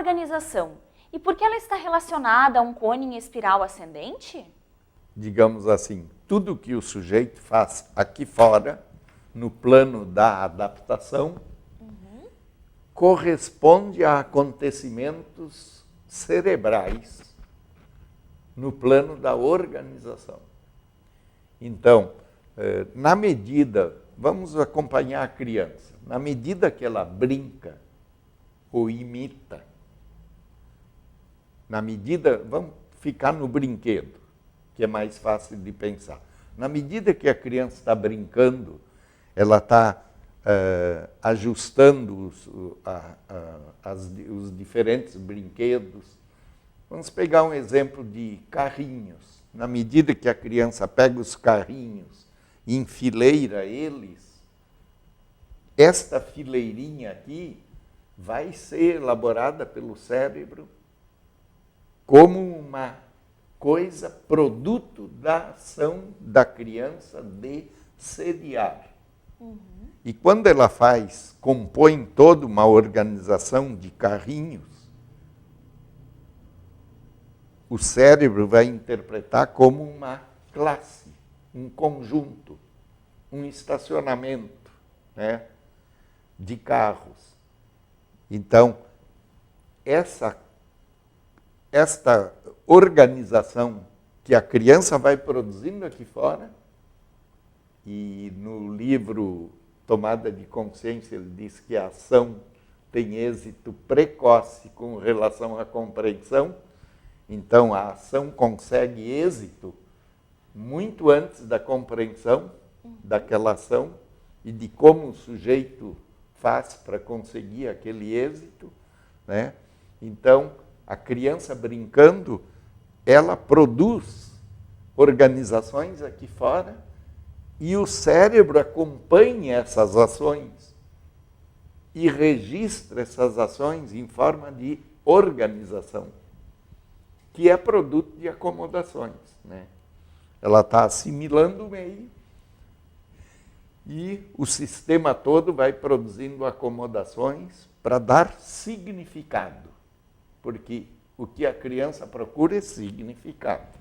organização? E por que ela está relacionada a um cone em espiral ascendente? Digamos assim, tudo que o sujeito faz aqui fora, no plano da adaptação, corresponde a acontecimentos cerebrais no plano da organização. Então, na medida, vamos acompanhar a criança, na medida que ela brinca ou imita, na medida, vamos ficar no brinquedo, que é mais fácil de pensar. Na medida que a criança está brincando, ela está ajustando os diferentes brinquedos. Vamos pegar um exemplo de carrinhos. Na medida que a criança pega os carrinhos e enfileira eles, esta fileirinha aqui vai ser elaborada pelo cérebro como uma coisa, produto da ação da criança de seriar. E quando ela compõe toda uma organização de carrinhos, o cérebro vai interpretar como uma classe, um conjunto, um estacionamento, né, de carros. Então, esta organização que a criança vai produzindo aqui fora, e no livro Tomada de Consciência ele diz que a ação tem êxito precoce com relação à compreensão, então a ação consegue êxito muito antes da compreensão daquela ação e de como o sujeito faz para conseguir aquele êxito, né? Então, a criança brincando, ela produz organizações aqui fora e o cérebro acompanha essas ações e registra essas ações em forma de organização, que é produto de acomodações, né? Ela está assimilando o meio e o sistema todo vai produzindo acomodações para dar significado, porque o que a criança procura é significado.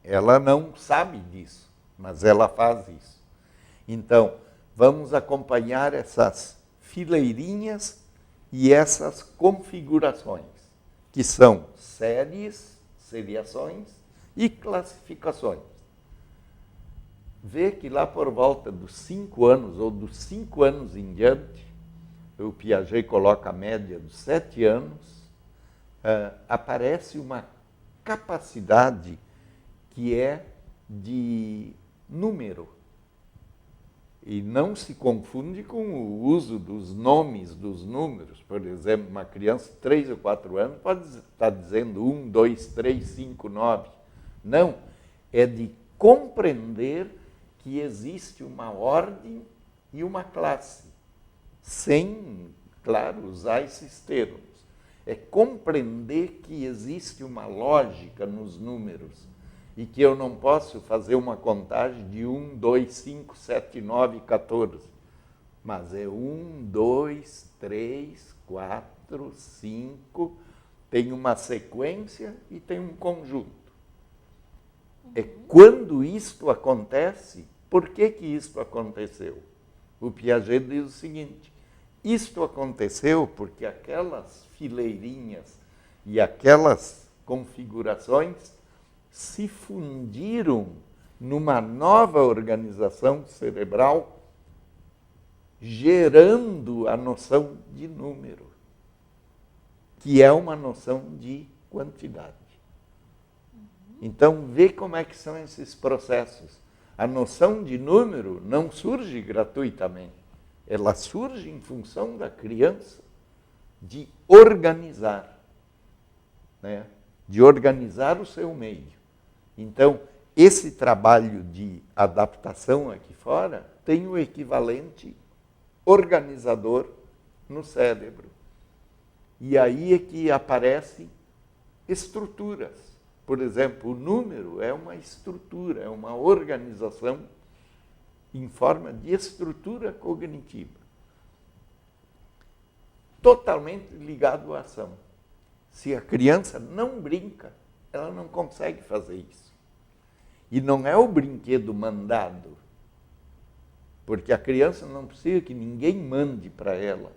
Ela não sabe disso, mas ela faz isso. Então, vamos acompanhar essas fileirinhas e essas configurações, que são séries, seriações e classificações. Vê que lá por volta dos 5 anos, ou dos 5 anos em diante, o Piaget coloca a média dos 7 anos, aparece uma capacidade que é de número. E não se confunde com o uso dos nomes dos números. Por exemplo, uma criança de 3 ou 4 anos pode estar dizendo 1, 2, 3, 5, 9. Não, é de compreender que existe uma ordem e uma classe, sem, claro, usar esses termos. É compreender que existe uma lógica nos números e que eu não posso fazer uma contagem de 1, 2, 5, 7, 9, 14. Mas é 1, 2, 3, 4, 5, tem uma sequência e tem um conjunto. É quando isto acontece, por que isto aconteceu? O Piaget diz o seguinte: isto aconteceu porque aquelas fileirinhas e aquelas configurações se fundiram numa nova organização cerebral, gerando a noção de número, que é uma noção de quantidade. Então, vê como é que são esses processos. A noção de número não surge gratuitamente. Ela surge em função da criança de organizar, né? De organizar o seu meio. Então, esse trabalho de adaptação aqui fora tem o equivalente organizador no cérebro. E aí é que aparecem estruturas. Por exemplo, o número é uma estrutura, é uma organização em forma de estrutura cognitiva. totalmente ligado à ação. Se a criança não brinca, ela não consegue fazer isso. E não é o brinquedo mandado, porque a criança não precisa que ninguém mande para ela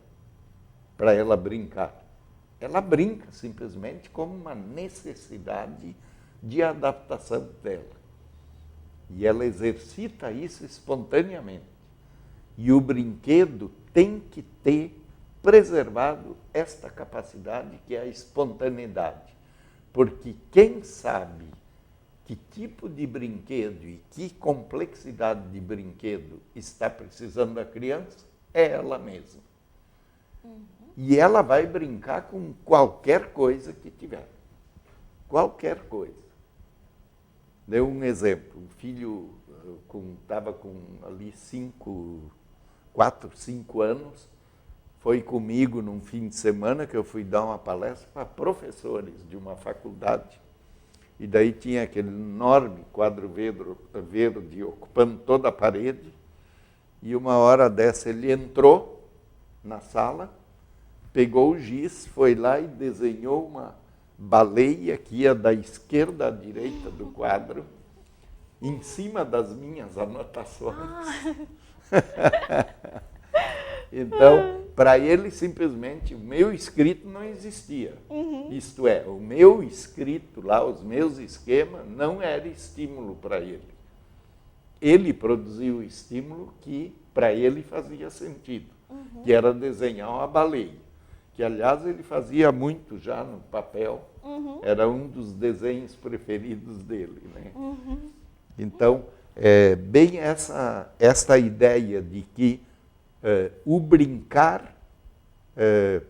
brincar. Ela brinca simplesmente como uma necessidade de adaptação dela. E ela exercita isso espontaneamente. E o brinquedo tem que ter preservado esta capacidade que é a espontaneidade. Porque quem sabe que tipo de brinquedo e que complexidade de brinquedo está precisando a criança é ela mesma. E ela vai brincar com qualquer coisa que tiver. Qualquer coisa. Deu um exemplo. O filho estava com ali 4, 5 anos, foi comigo num fim de semana que eu fui dar uma palestra para professores de uma faculdade. E daí tinha aquele enorme quadro verde ocupando toda a parede. E uma hora dessa ele entrou na sala, pegou o giz, foi lá e desenhou uma baleia que ia da esquerda à direita do quadro, em cima das minhas anotações. Então, para ele, simplesmente, o meu escrito não existia. Isto é, o meu escrito lá, os meus esquemas, não era estímulo para ele. Ele produziu o estímulo que, para ele, fazia sentido, que era desenhar uma baleia. Que, aliás, ele fazia muito já no papel. Era um dos desenhos preferidos dele, né? Então, bem essa ideia de que o brincar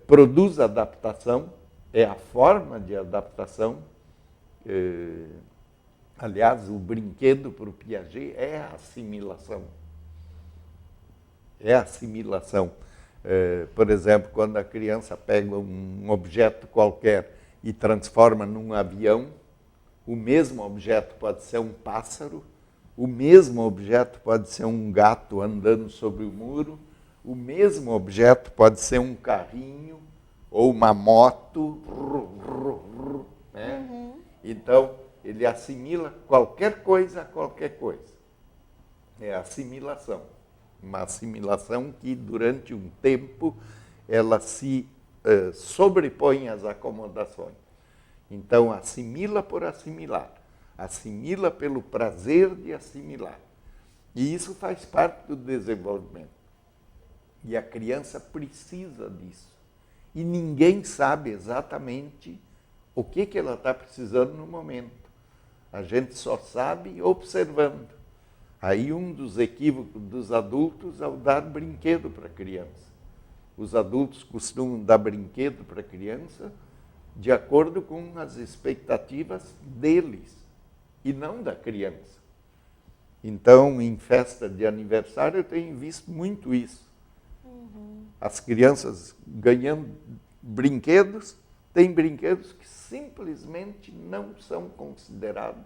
produz adaptação, é a forma de adaptação. Aliás, o brinquedo para o Piaget é a assimilação. É a assimilação. Por exemplo, quando a criança pega um objeto qualquer e transforma num avião, o mesmo objeto pode ser um pássaro, o mesmo objeto pode ser um gato andando sobre o muro, o mesmo objeto pode ser um carrinho ou uma moto. Né? Então, ele assimila qualquer coisa a qualquer coisa. É a assimilação. Uma assimilação que, durante um tempo, ela se sobrepõe às acomodações. Então, assimila por assimilar. Assimila pelo prazer de assimilar. E isso faz parte do desenvolvimento. E a criança precisa disso. E ninguém sabe exatamente o que ela está precisando no momento. A gente só sabe observando. Aí um dos equívocos dos adultos é o dar brinquedo para a criança. Os adultos costumam dar brinquedo para a criança de acordo com as expectativas deles e não da criança. Então, em festa de aniversário, eu tenho visto muito isso. As crianças ganhando brinquedos, tem brinquedos que simplesmente não são considerados,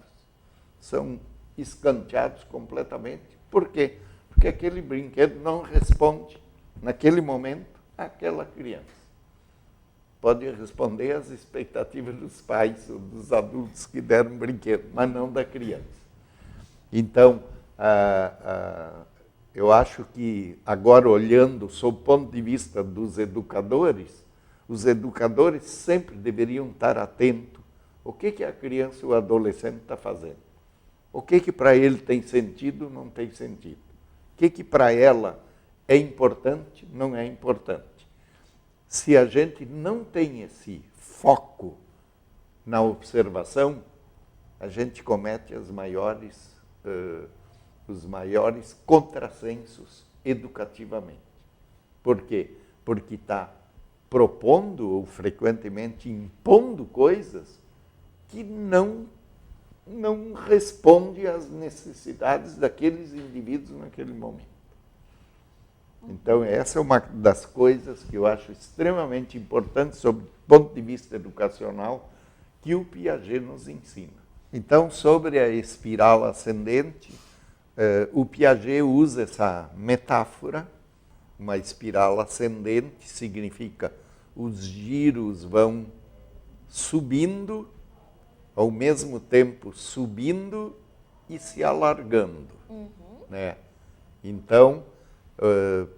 são escanteados completamente. Por quê? Porque aquele brinquedo não responde, naquele momento, àquela criança. Pode responder às expectativas dos pais ou dos adultos que deram brinquedo, mas não da criança. Então, eu acho que, agora olhando sob o ponto de vista dos educadores, os educadores sempre deveriam estar atentos ao que a criança ou o adolescente está fazendo. O que para ele tem sentido, não tem sentido. O que para ela é importante, não é importante. Se a gente não tem esse foco na observação, a gente comete os maiores contrassensos educativamente. Por quê? Porque está propondo ou frequentemente impondo coisas que não responde às necessidades daqueles indivíduos naquele momento. Então, essa é uma das coisas que eu acho extremamente importante, sob o ponto de vista educacional, que o Piaget nos ensina. Então, sobre a espiral ascendente, o Piaget usa essa metáfora. Uma espiral ascendente significa os giros vão subindo, ao mesmo tempo subindo e se alargando. Né? Então,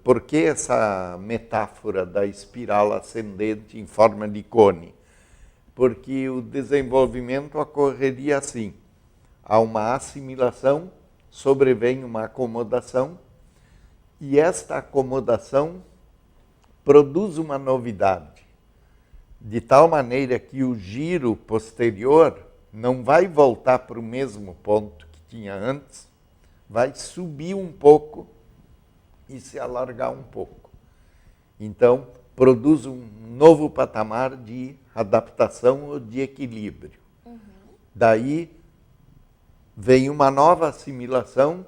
por que essa metáfora da espiral ascendente em forma de cone? Porque o desenvolvimento ocorreria assim. Há uma assimilação, sobrevém uma acomodação, e esta acomodação produz uma novidade, de tal maneira que o giro posterior não vai voltar para o mesmo ponto que tinha antes, vai subir um pouco e se alargar um pouco. Então, produz um novo patamar de adaptação ou de equilíbrio. Daí vem uma nova assimilação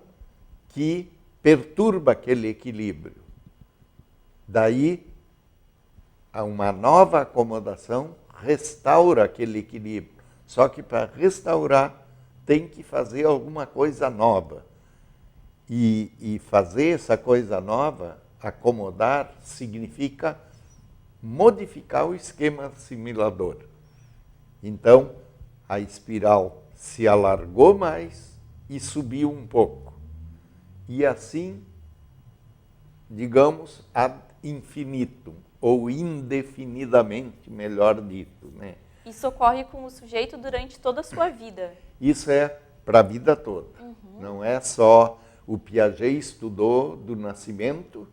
que perturba aquele equilíbrio. Daí, uma nova acomodação restaura aquele equilíbrio. Só que para restaurar tem que fazer alguma coisa nova. E fazer essa coisa nova, acomodar, significa modificar o esquema assimilador. Então, a espiral se alargou mais e subiu um pouco. E assim, digamos, ad infinitum, ou indefinidamente, melhor dito. Né? Isso ocorre com o sujeito durante toda a sua vida. Isso é para a vida toda. Não é só o Piaget estudou do nascimento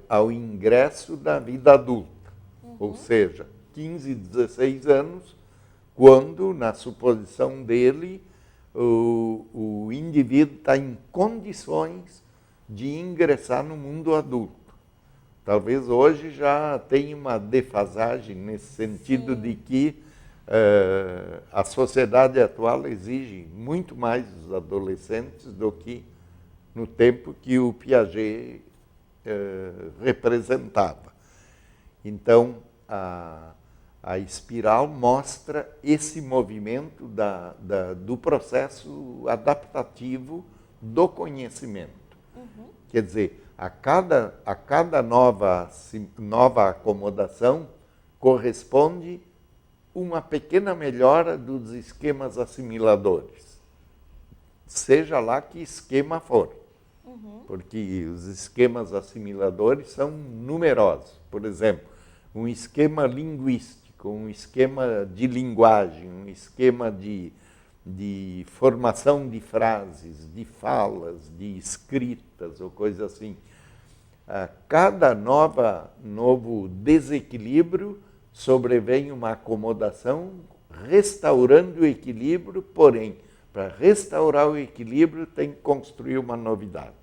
ao ingresso da vida adulta. Ou seja, 15, 16 anos, quando, na suposição dele, o indivíduo está em condições de ingressar no mundo adulto. Talvez hoje já tenha uma defasagem nesse sentido de que a sociedade atual exige muito mais dos adolescentes do que no tempo que o Piaget representava. Então, a espiral mostra esse movimento do processo adaptativo do conhecimento. Quer dizer, a cada nova acomodação corresponde uma pequena melhora dos esquemas assimiladores. Seja lá que esquema for. Porque os esquemas assimiladores são numerosos. Por exemplo, um esquema linguístico, um esquema de linguagem, um esquema de formação de frases, de falas, de escritas ou coisa assim. A cada novo desequilíbrio sobrevém uma acomodação restaurando o equilíbrio, porém, para restaurar o equilíbrio tem que construir uma novidade.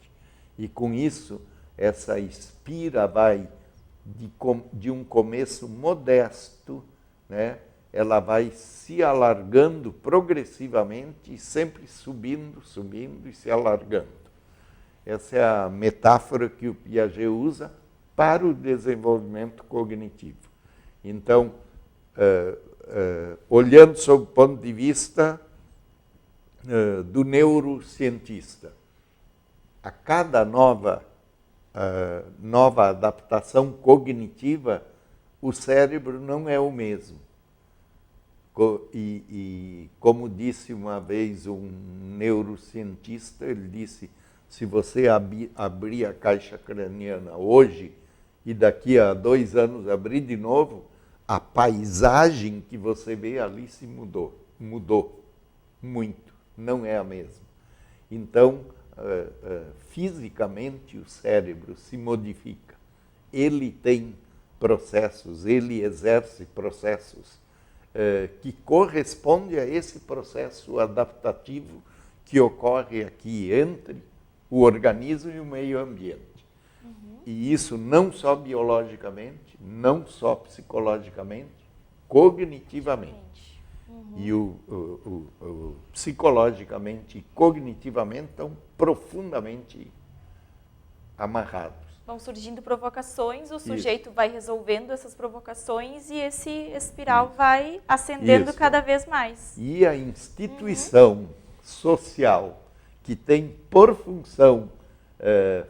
E com isso, essa espira vai de um começo modesto, né? Ela vai se alargando progressivamente e sempre subindo e se alargando. Essa é a metáfora que o Piaget usa para o desenvolvimento cognitivo. Então, olhando sob o ponto de vista do neurocientista, a cada nova adaptação cognitiva, o cérebro não é o mesmo. E como disse uma vez um neurocientista, ele disse, se você abrir a caixa craniana hoje e daqui a 2 anos abrir de novo, a paisagem que você vê ali se mudou muito, não é a mesma. Então, fisicamente o cérebro se modifica. Ele tem processos, ele exerce processos que correspondem a esse processo adaptativo que ocorre aqui entre o organismo e o meio ambiente. E isso não só biologicamente, não só psicologicamente, cognitivamente. E o psicologicamente e cognitivamente estão profundamente amarrados. Vão surgindo provocações, o sujeito vai resolvendo essas provocações e esse espiral vai ascendendo cada vez mais. E a instituição social que tem por função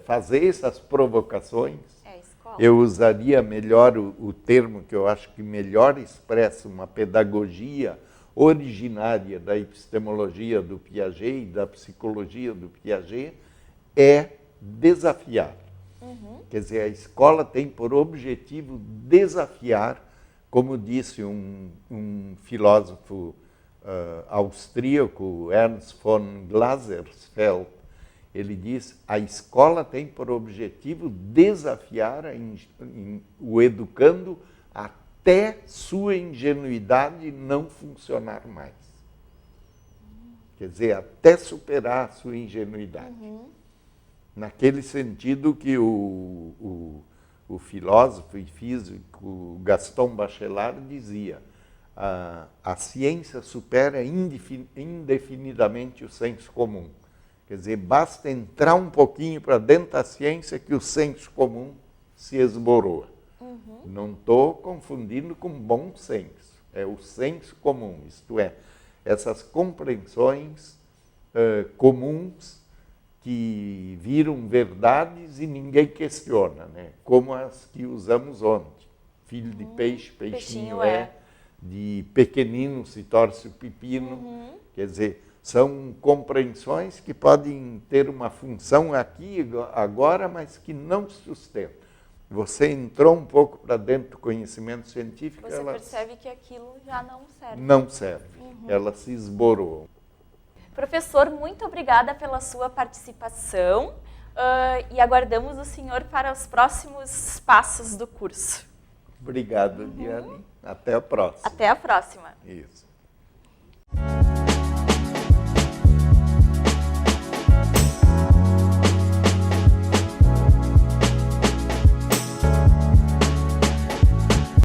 fazer essas provocações Eu usaria melhor o termo que eu acho que melhor expressa uma pedagogia originária da epistemologia do Piaget e da psicologia do Piaget, é desafiar. Quer dizer, a escola tem por objetivo desafiar, como disse um filósofo austríaco, Ernst von Glasersfeld, ele diz, a escola tem por objetivo desafiar o educando até sua ingenuidade não funcionar mais. Quer dizer, até superar a sua ingenuidade. Naquele sentido que o filósofo e físico Gaston Bachelard dizia, a ciência supera indefinidamente o senso comum. Quer dizer, basta entrar um pouquinho para dentro da ciência que o senso comum se esboroa. Não estou confundindo com bom senso, é o senso comum, isto é, essas compreensões comuns que viram verdades e ninguém questiona, né? Como as que usamos ontem. Filho de peixe, peixinho é. De pequenino se torce o pepino. Quer dizer, são compreensões que podem ter uma função aqui, agora, mas que não sustentam. Você entrou um pouco para dentro do conhecimento científico... Você percebe que aquilo já não serve. Não serve. Ela se esborou. Professor, muito obrigada pela sua participação e aguardamos o senhor para os próximos passos do curso. Obrigado, Diane. Até a próxima. Até a próxima. Isso.